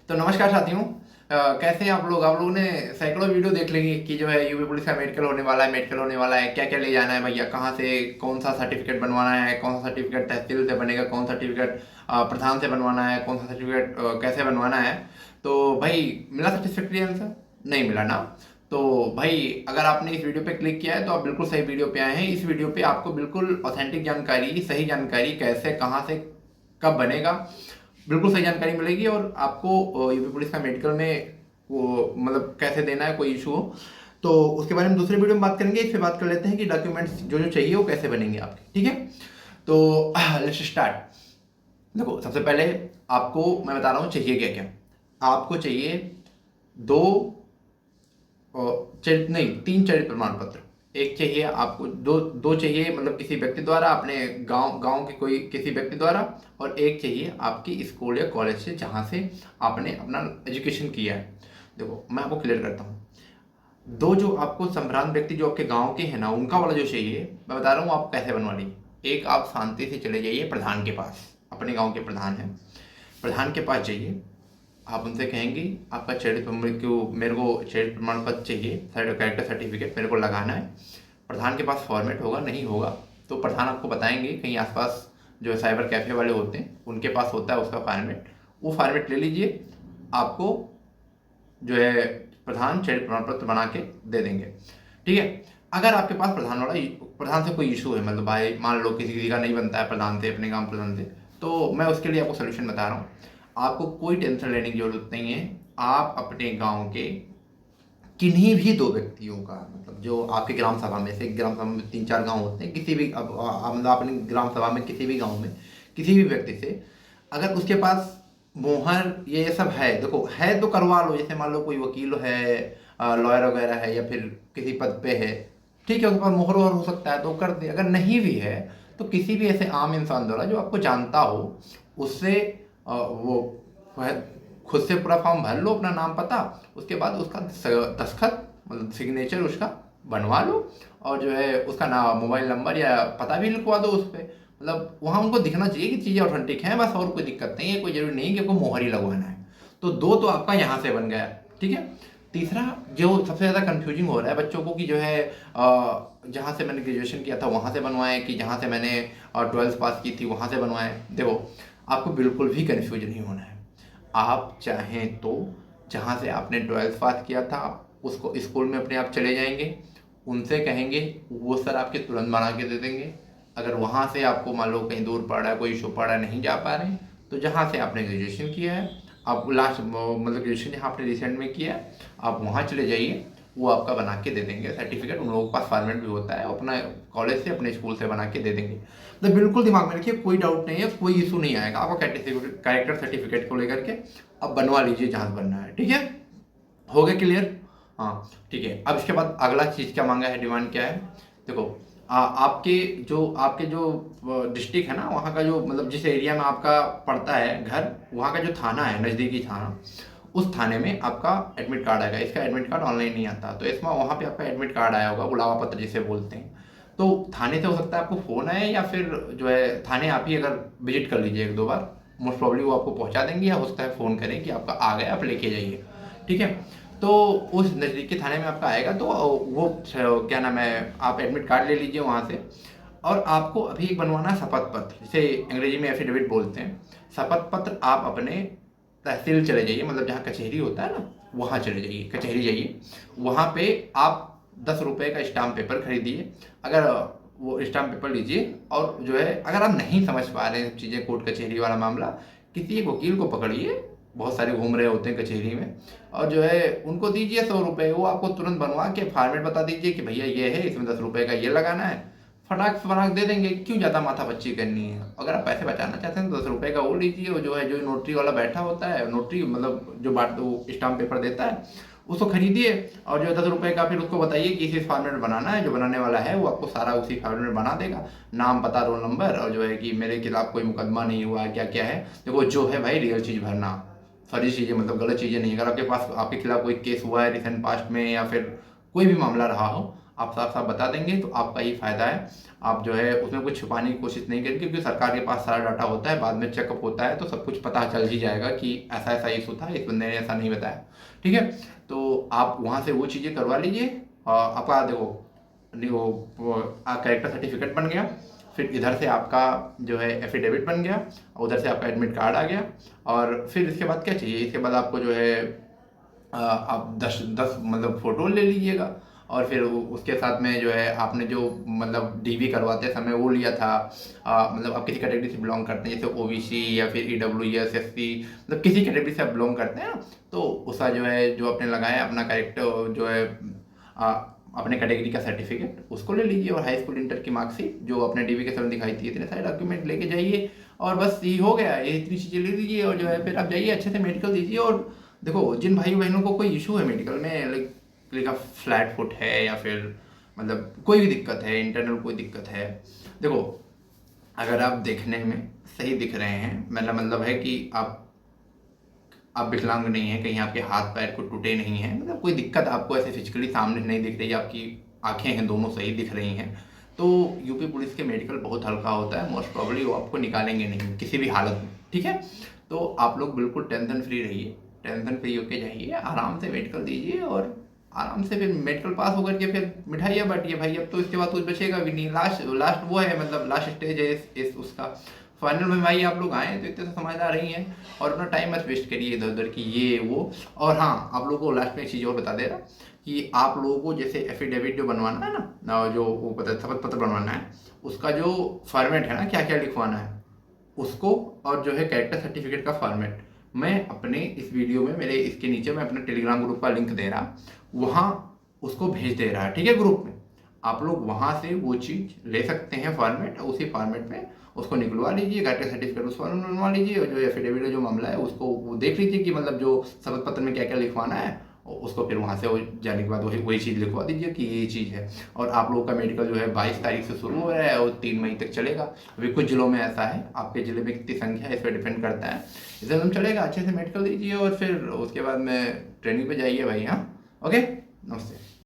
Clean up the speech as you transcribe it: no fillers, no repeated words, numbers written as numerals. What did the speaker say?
तो नमस्कार साथियों। कैसे हैं आप लोग? आप लोगों ने सैकड़ों वीडियो देख लेंगे कि जो है यूपी पुलिस का मेडिकल होने वाला है, मेडिकल होने वाला है, क्या क्या ले जाना है भैया, कहाँ से कौन सा सर्टिफिकेट बनवाना है, कौन सा सर्टिफिकेट तहसील से बनेगा, कौन सा सर्टिफिकेट प्रधान से बनवाना है, कौन सा सर्टिफिकेट कैसे बनवाना है। तो भाई मिला सेटिस्फैक्ट्री आंसर? नहीं मिला ना। तो भाई अगर आपने इस वीडियो पे क्लिक किया है तो आप बिल्कुल सही वीडियो पे आए हैं। इस वीडियो पे आपको बिल्कुल ऑथेंटिक जानकारी, सही जानकारी, कैसे कहाँ से कब बनेगा, बिल्कुल सही जानकारी मिलेगी। और आपको यूपी पुलिस का मेडिकल में वो मतलब कैसे देना है, कोई इशू हो तो उसके बारे में दूसरे वीडियो में बात करेंगे। इस पे बात कर लेते हैं कि डॉक्यूमेंट्स जो जो चाहिए वो कैसे बनेंगे आपके, ठीक है। तो लेट्स स्टार्ट। देखो, सबसे पहले आपको मैं बता रहा हूँ चाहिए क्या क्या। आपको चाहिए दो नहीं, तीन चरित्र प्रमाण पत्र। एक चाहिए आपको, दो दो चाहिए मतलब किसी व्यक्ति द्वारा, अपने गांव गांव के कोई किसी व्यक्ति द्वारा। और एक चाहिए आपकी स्कूल या कॉलेज से जहां से आपने अपना एजुकेशन किया है। देखो मैं आपको क्लियर करता हूँ। दो जो आपको संभ्रांत व्यक्ति जो आपके गांव के हैं ना, उनका वाला जो चाहिए मैं बता रहा हूँ आप कैसे बनवा लीजिए। एक, आप शांति से चले जाइए प्रधान के पास, अपने गांव के प्रधान हैं, प्रधान के पास जाइए। आप उनसे कहेंगे आपका चरित्र मेरे को चरित्र प्रमाण पत्र चाहिए, कैरेक्टर सर्टिफिकेट मेरे को लगाना है। प्रधान के पास फॉर्मेट होगा, नहीं होगा तो प्रधान आपको बताएंगे, कहीं आसपास जो है साइबर कैफ़े वाले होते हैं उनके पास होता है उसका फॉर्मेट। वो फॉर्मेट ले लीजिए, आपको जो है प्रधान चरित्र प्रमाण पत्र बना के दे देंगे, ठीक है। अगर आपके पास प्रधान से कोई इशू है, मतलब भाई मान लो किसी किसी का नहीं बनता है प्रधान से, अपने गांव प्रधान से, तो मैं उसके लिए आपको सोल्यूशन बता रहा हूँ। आपको कोई टेंशन लेने की जरूरत नहीं है। आप अपने गांव के किन्हीं भी दो व्यक्तियों का, मतलब जो आपके ग्राम सभा में से, ग्राम सभा में तीन चार गांव होते हैं, किसी भी मतलब अपनी ग्राम सभा में किसी भी गांव में किसी भी व्यक्ति से अगर उसके पास मोहर ये सब है, देखो है तो करवा लो। जैसे मान लो कोई वकील है, लॉयर वगैरह है, या फिर किसी पद पे है, ठीक है, उसके पास मोहर वोहर हो सकता है तो कर दे। अगर नहीं भी है तो किसी भी ऐसे आम इंसान द्वारा जो आपको जानता हो उससे वो खुद से पूरा फॉर्म भर लो, अपना नाम पता, उसके बाद उसका दस्खत मतलब सिग्नेचर उसका बनवा लो। और जो है उसका नाम, मोबाइल नंबर या पता भी लिखवा दो उस पर। मतलब वहाँ उनको दिखना चाहिए कि चीज़ें ऑथेंटिक हैं बस, और कोई दिक्कत नहीं है, कोई जरूरी नहीं है कि उनको मोहर ही लगवाना है। तो दो तो आपका यहाँ से बन गया, ठीक है। तीसरा जो सबसे ज़्यादा कंफ्यूजिंग हो रहा है बच्चों को कि जो है जहाँ से मैंने ग्रेजुएशन किया था वहाँ से बनवाएं कि जहाँ से मैंने 12th पास की थी वहाँ से बनवाएं। देखो, आपको बिल्कुल भी कन्फ्यूज नहीं होना है। आप चाहें तो जहाँ से आपने 12th पास किया था उसको स्कूल में अपने आप चले जाएंगे, उनसे कहेंगे, वो सर आपके तुरंत बना के दे देंगे। अगर वहाँ से आपको मान लो कहीं दूर पड़ रहा है, कोई इशू पड़ रहा है, नहीं जा पा रहे हैं, तो जहाँ से आपने ग्रेजुएशन किया है, आप लास्ट मतलब ग्रेजुएशन जहाँ आपने रिसेंट में किया है, आप वहाँ चले जाइए, वो आपका बना के दे देंगे सर्टिफिकेट। उन लोगों के पास फॉर्मेट भी होता है, अपना कॉलेज से अपने स्कूल से बना के दे देंगे। तो बिल्कुल दिमाग में रखिए, कोई डाउट नहीं है, कोई इशू नहीं आएगा आपका कैरेक्टर सर्टिफिकेट को लेकर के। अब बनवा लीजिए जहाँ से बनना है, ठीक है। हो गया क्लियर? हाँ ठीक है। अब इसके बाद अगला चीज़ क्या मांगा है, डिमांड क्या है? देखो, आपके जो डिस्ट्रिक्ट है ना, वहाँ का जो मतलब जिस एरिया में आपका पड़ता है घर, वहाँ का जो थाना है, नज़दीकी थाना, उस थाने में आपका एडमिट कार्ड आएगा। इसका एडमिट कार्ड ऑनलाइन नहीं आता, तो इसमें वहाँ पे आपका एडमिट कार्ड आया होगा, बुलावा पत्र जिसे बोलते हैं। तो थाने से हो सकता है आपको फ़ोन आए, या फिर जो है थाने आप ही अगर विजिट कर लीजिए एक दो बार, मोस्ट प्रॉब्ली वो आपको पहुँचा देंगे, या हो सकता है फ़ोन करें कि आपका आ गया, आप लेके जाइए, ठीक है। तो उस नज़दीकी थाने में आपका आएगा, तो वो क्या नाम है, आप एडमिट कार्ड ले लीजिए वहाँ से। और आपको अभी एक बनवाना है शपथ पत्र, जिसे अंग्रेजी में एफिडेविट बोलते हैं। शपथ पत्र आप अपने तहसील चले जाइए, मतलब जहाँ कचहरी होता है ना, वहाँ चले जाइए, कचहरी जाइए। वहाँ पे आप 10 रुपये का स्टाम्प पेपर खरीदिए। अगर वो स्टाम्प पेपर लीजिए, और जो है अगर आप नहीं समझ पा रहे हैं चीज़ें, कोर्ट कचहरी वाला मामला, किसी एक वकील को पकड़िए, बहुत सारे घूम रहे होते हैं कचहरी में, और जो है उनको दीजिए 100 रुपये, वो आपको तुरंत बनवा के फॉर्मेट बता दीजिए कि भैया ये है, इसमें 10 रुपये का ये लगाना है, फटाक से फटाक दे देंगे। क्यों ज़्यादा माथा पच्ची करनी है? अगर आप पैसे बचाना चाहते हैं तो 10 रुपये का वो लीजिए, वो जो है जो नोटरी वाला बैठा होता है, नोटरी मतलब जो बात वो स्टाम्प पेपर देता है, उसको खरीदिए। और जो 10 रुपये का फिर उसको बताइए कि इस फॉर्मेट बनाना है, जो बनाने वाला है वो आपको सारा उसी फॉर्मेट बना देगा, नाम पता रोल नंबर, और जो है कि मेरे खिलाफ कोई मुकदमा नहीं हुआ, क्या क्या है। देखो जो है भाई रियल चीज़ भरना, फर्जी चीज़ें मतलब गलत चीज़ें नहीं। अगर आपके पास आपके खिलाफ कोई केस हुआ है रिसेंट पास्ट में, या फिर कोई भी मामला रहा हो, आप साफ साफ बता देंगे तो आपका ही फायदा है। आप जो है उसमें कुछ छुपाने की कोशिश नहीं करें, क्योंकि सरकार के पास सारा डाटा होता है, बाद में चेकअप होता है तो सब कुछ पता चल ही जाएगा कि ऐसा ऐसा इशू था, इस बंदे ने ऐसा नहीं बताया। ठीक है, तो आप वहाँ से वो चीज़ें करवा लीजिए। आपका देखो वो कैरेक्टर सर्टिफिकेट बन गया, फिर इधर से आपका जो है एफिडेविट बन गया, उधर से आपका एडमिट कार्ड आ गया, और फिर इसके बाद क्या चाहिए, इसके बाद आपको जो है आप 10 मतलब फ़ोटो ले लीजिएगा, और फिर उसके साथ में जो है आपने जो मतलब डीवी करवाते समय वो लिया था, मतलब आप किसी कैटेगरी से बिलोंग करते हैं, जैसे ओबीसी या फिर ईडब्ल्यूएस एससी, मतलब किसी कैटेगरी से आप बिलोंग करते हैं ना, तो उसका जो है जो आपने लगाया अपना कैरेक्टर जो है आ, अपने कैटेगरी का सर्टिफिकेट उसको ले लीजिए, और हाई स्कूल इंटर की मार्कशीट जो अपने डीवी के समय दिखाई थी, इतने सारे डॉक्यूमेंट लेके जाइए, और बस ये हो गया, ये इतनी चीज़ें ले लीजिए, और जो है फिर आप जाइए अच्छे से मेडिकल दीजिए। और देखो जिन भाई बहनों को कोई इशू है मेडिकल में, लाइक आप फ्लैट फुट है या फिर मतलब कोई भी दिक्कत है, इंटरनल कोई दिक्कत है, देखो अगर आप देखने में सही दिख रहे हैं, मतलब है कि आप विकलांग नहीं है, कहीं आपके हाथ पैर को टूटे नहीं है, मतलब कोई दिक्कत आपको ऐसे फिजिकली सामने नहीं दिख रही, आपकी आंखें हैं दोनों सही दिख रही हैं, तो यूपी पुलिस के मेडिकल बहुत हल्का होता है, मोस्ट प्रॉब्ली वो आपको निकालेंगे नहीं किसी भी हालत में। ठीक है, तो आप लोग बिल्कुल टेंशन फ्री रहिए, टेंशन फ्री होके जाइए, आराम से मेडिकल दीजिए, और आराम से फिर मेडिकल पास होकर के फिर मिठाइयाँ बांटिए भाई। अब तो इसके बाद कुछ बचेगा भी नहीं, लास्ट लास्ट वो है, मतलब लास्ट स्टेज है इस उसका। फाइनल में भाई आप लोग आए तो इतने तो समझदार ही हैं, और अपना टाइम मत वेस्ट करिए इधर उधर की ये वो। और हाँ, आप लोगों को लास्ट में एक चीज़ और बता दे रहा कि आप लोगों को जैसे एफिडेविट जो बनवाना है ना, जो वो पता शपथ पत्र बनवाना है, उसका जो फॉर्मेट है ना, क्या क्या लिखवाना है उसको, और जो है कैरेक्टर सर्टिफिकेट का फॉर्मेट, मैं अपने इस वीडियो में मेरे इसके नीचे मैं अपने टेलीग्राम ग्रुप का लिंक दे रहा, वहाँ उसको भेज दे रहा है। ठीक है, ग्रुप में आप लोग वहाँ से वो चीज़ ले सकते हैं फॉर्मेट, उसी फॉर्मेट में उसको निकलवा लीजिए, कैरेक्टर सर्टिफिकेट उस फॉर्मेट में बनवा लीजिए, और जो एफिडेविट जो मामला है उसको वो देख लीजिए कि मतलब जो शपथ पत्र में क्या क्या लिखवाना है, और उसको फिर वहाँ से वो जाने के बाद वही चीज़ लिखवा दीजिए कि ये चीज़ है। और आप लोगों का मेडिकल जो है 22 तारीख से शुरू हो रहा है और 3 मई तक चलेगा। अभी कुछ जिलों में ऐसा है, आपके ज़िले में कितनी संख्या है इस पर डिपेंड करता है। इसे हम चलेगा, अच्छे से मेडिकल दीजिए और फिर उसके बाद में ट्रेनिंग पे जाइए भाई। हाँ, ओके, नमस्ते।